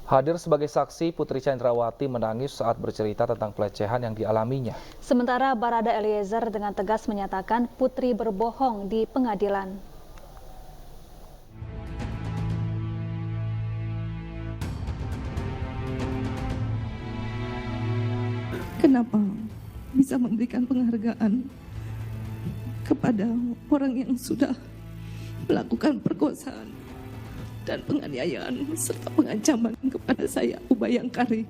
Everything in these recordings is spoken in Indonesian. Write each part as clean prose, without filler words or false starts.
Hadir sebagai saksi, Putri Chandrawati menangis saat bercerita tentang pelecehan yang dialaminya. Sementara Barada Eliezer dengan tegas menyatakan Putri berbohong di pengadilan. Kenapa bisa memberikan penghargaan kepada orang yang sudah melakukan perkosaan dan penganiayaan serta pengancaman kepada saya, Ubayangkari.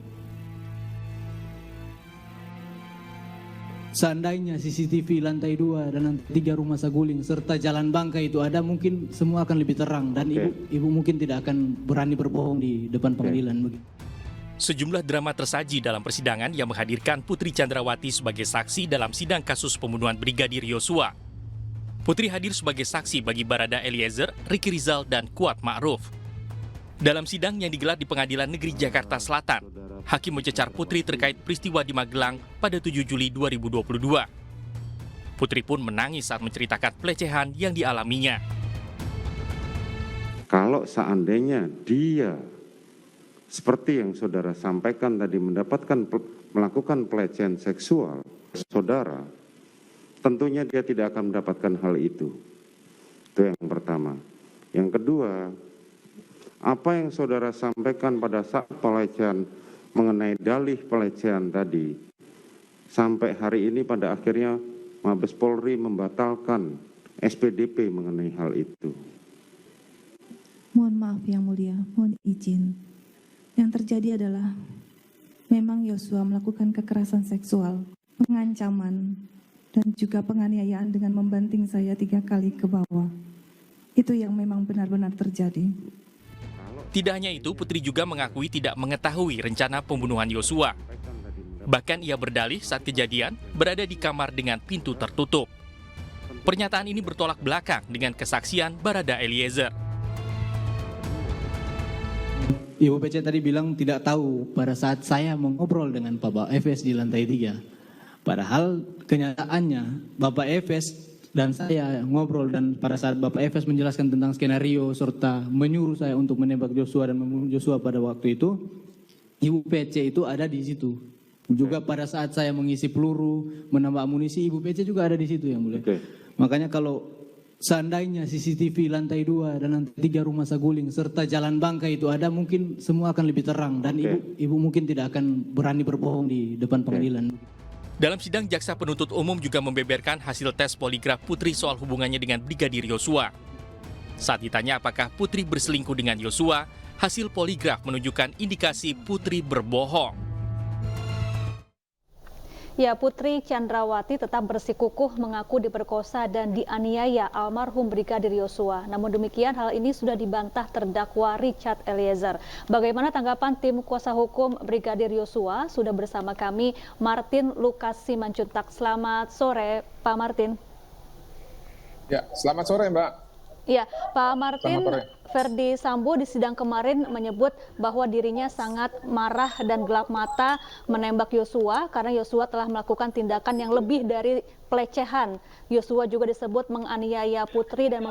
Seandainya CCTV lantai 2 dan lantai 3 rumah Saguling serta Jalan Bangka itu ada, mungkin semua akan lebih terang dan ibu mungkin tidak akan berani berbohong di depan pengadilan. Sejumlah drama tersaji dalam persidangan yang menghadirkan Putri Chandrawati sebagai saksi dalam sidang kasus pembunuhan Brigadir Yosua. Putri hadir sebagai saksi bagi Barada Eliezer, Ricky Rizal, dan Kuat Ma'ruf. Dalam sidang yang digelar di Pengadilan Negeri Jakarta Selatan, Hakim mencecar Putri terkait peristiwa di Magelang pada 7 Juli 2022. Putri pun menangis saat menceritakan pelecehan yang dialaminya. Kalau seandainya dia seperti yang saudara sampaikan tadi melakukan pelecehan seksual saudara, tentunya dia tidak akan mendapatkan hal itu. Itu yang pertama. Yang kedua, apa yang saudara sampaikan pada saat pelecehan mengenai dalih pelecehan tadi, sampai hari ini pada akhirnya Mabes Polri membatalkan SPDP mengenai hal itu. Mohon maaf Yang Mulia, mohon izin. Yang terjadi adalah memang Yosua melakukan kekerasan seksual, pengancaman, dan juga penganiayaan dengan membanting saya 3 kali ke bawah. Itu yang memang benar-benar terjadi. Tidak hanya itu, Putri juga mengakui tidak mengetahui rencana pembunuhan Yosua. Bahkan ia berdalih saat kejadian berada di kamar dengan pintu tertutup. Pernyataan ini bertolak belakang dengan kesaksian Barada Eliezer. Ibu PC tadi bilang tidak tahu pada saat saya mengobrol dengan Bapak Efes di lantai 3. Padahal kenyataannya Bapak Efes dan saya ngobrol, dan pada saat Bapak Efes menjelaskan tentang skenario serta menyuruh saya untuk menembak Joshua dan membunuh Joshua pada waktu itu, Ibu PC itu ada di situ. Juga pada saat saya mengisi peluru, menambah amunisi, Ibu PC juga ada di situ yang mulia. Makanya kalau seandainya CCTV lantai 2 dan lantai 3 rumah Saguling serta Jalan Bangka itu ada, mungkin semua akan lebih terang dan ibu mungkin tidak akan berani berbohong di depan pengadilan. Dalam sidang, jaksa penuntut umum juga membeberkan hasil tes poligraf Putri soal hubungannya dengan Brigadir Yosua. Saat ditanya apakah Putri berselingkuh dengan Yosua, hasil poligraf menunjukkan indikasi Putri berbohong. Ya, Putri Chandrawati tetap bersikukuh mengaku diperkosa dan dianiaya almarhum Brigadir Yosua. Namun demikian, hal ini sudah dibantah terdakwa Richard Eliezer. Bagaimana tanggapan tim kuasa hukum Brigadir Yosua? Sudah bersama kami Martin Lukas Simanjuntak. Selamat sore, Pak Martin. Ya, selamat sore, Mbak. Ya, Pak Martin, Verdi Sambo di sidang kemarin menyebut bahwa dirinya sangat marah dan gelap mata menembak Yosua karena Yosua telah melakukan tindakan yang lebih dari pelecehan. Yosua juga disebut menganiaya Putri dan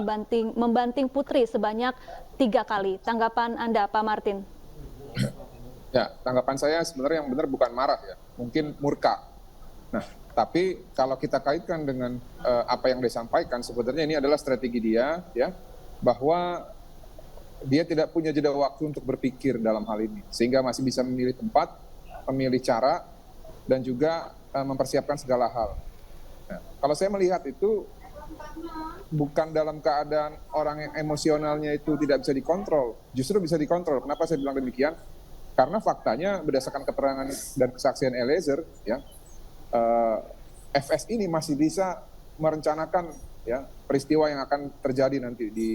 membanting Putri sebanyak 3 kali. Tanggapan Anda, Pak Martin? Ya, tanggapan saya sebenarnya yang benar bukan marah ya, mungkin murka. Nah, tapi kalau kita kaitkan dengan apa yang disampaikan, sebenarnya ini adalah strategi dia, ya, bahwa dia tidak punya jeda waktu untuk berpikir dalam hal ini, sehingga masih bisa memilih tempat, memilih cara, dan juga mempersiapkan segala hal. Nah, kalau saya melihat itu bukan dalam keadaan orang yang emosionalnya itu tidak bisa dikontrol, justru bisa dikontrol. Kenapa saya bilang demikian? Karena faktanya berdasarkan keterangan dan kesaksian Eliezer, ya, FS ini masih bisa merencanakan ya peristiwa yang akan terjadi nanti di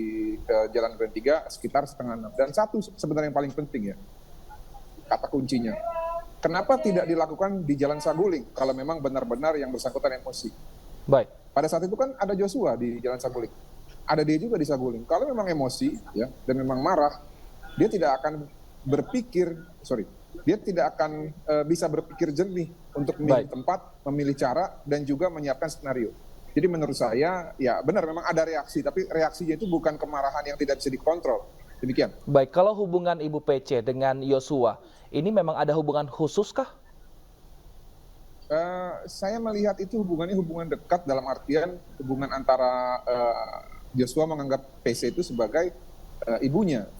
Jalan Grand 3 sekitar 5:30. Dan satu sebenarnya yang paling penting ya, kata kuncinya, kenapa tidak dilakukan di Jalan Saguling kalau memang benar-benar yang bersangkutan emosi? Baik. Pada saat itu kan ada Joshua di Jalan Saguling, ada dia juga di Saguling. Kalau memang emosi ya dan memang marah, dia tidak akan dia tidak akan bisa berpikir jernih untuk memilih tempat, memilih cara, dan juga menyiapkan skenario. Jadi menurut saya, ya benar memang ada reaksi, tapi reaksinya itu bukan kemarahan yang tidak bisa dikontrol. Demikian. Baik, kalau hubungan Ibu PC dengan Yosua, ini memang ada hubungan khusus kah? Saya melihat itu hubungannya hubungan dekat dalam artian hubungan antara Joshua menganggap PC itu sebagai ibunya.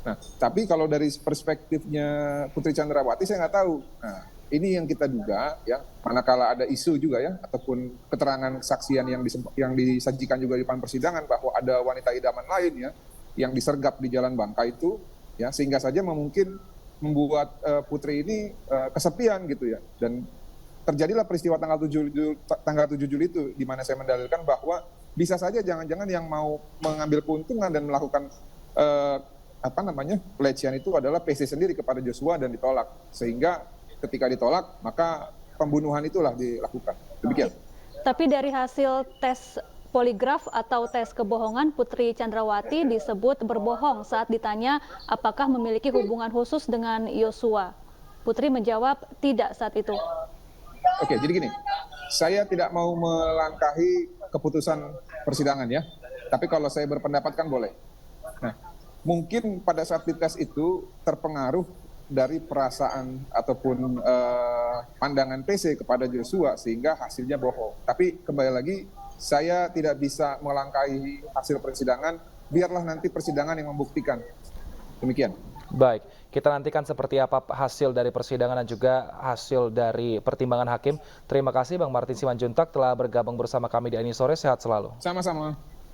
Nah, tapi kalau dari perspektifnya Putri Chandrawati saya nggak tahu. Nah, ini yang kita duga ya, manakala ada isu juga ya, ataupun keterangan kesaksian yang disajikan juga di depan persidangan bahwa ada wanita idaman lain ya, yang disergap di Jalan Bangka itu, ya sehingga saja mungkin membuat Putri ini kesepian gitu ya, dan terjadilah peristiwa tanggal 7 Juli itu, di mana saya mendalilkan bahwa bisa saja jangan-jangan yang mau mengambil keuntungan dan melakukan pelecehan itu adalah PC sendiri kepada Joshua dan ditolak, sehingga ketika ditolak maka pembunuhan itulah dilakukan. Demikian. Tapi dari hasil tes poligraf atau tes kebohongan, Putri Chandrawati disebut berbohong saat ditanya apakah memiliki hubungan khusus dengan Yosua. Putri menjawab tidak saat itu. Oke, jadi gini, saya tidak mau melangkahi keputusan persidangan ya, tapi kalau saya berpendapat kan boleh. Nah, mungkin pada saat dites itu terpengaruh dari perasaan ataupun pandangan PC kepada Joshua sehingga hasilnya bohong. Tapi kembali lagi, saya tidak bisa melangkahi hasil persidangan, biarlah nanti persidangan yang membuktikan. Demikian. Baik, kita nantikan seperti apa hasil dari persidangan dan juga hasil dari pertimbangan hakim. Terima kasih Bang Martin Simanjuntak telah bergabung bersama kami di Ini Sore. Sehat selalu. Sama-sama.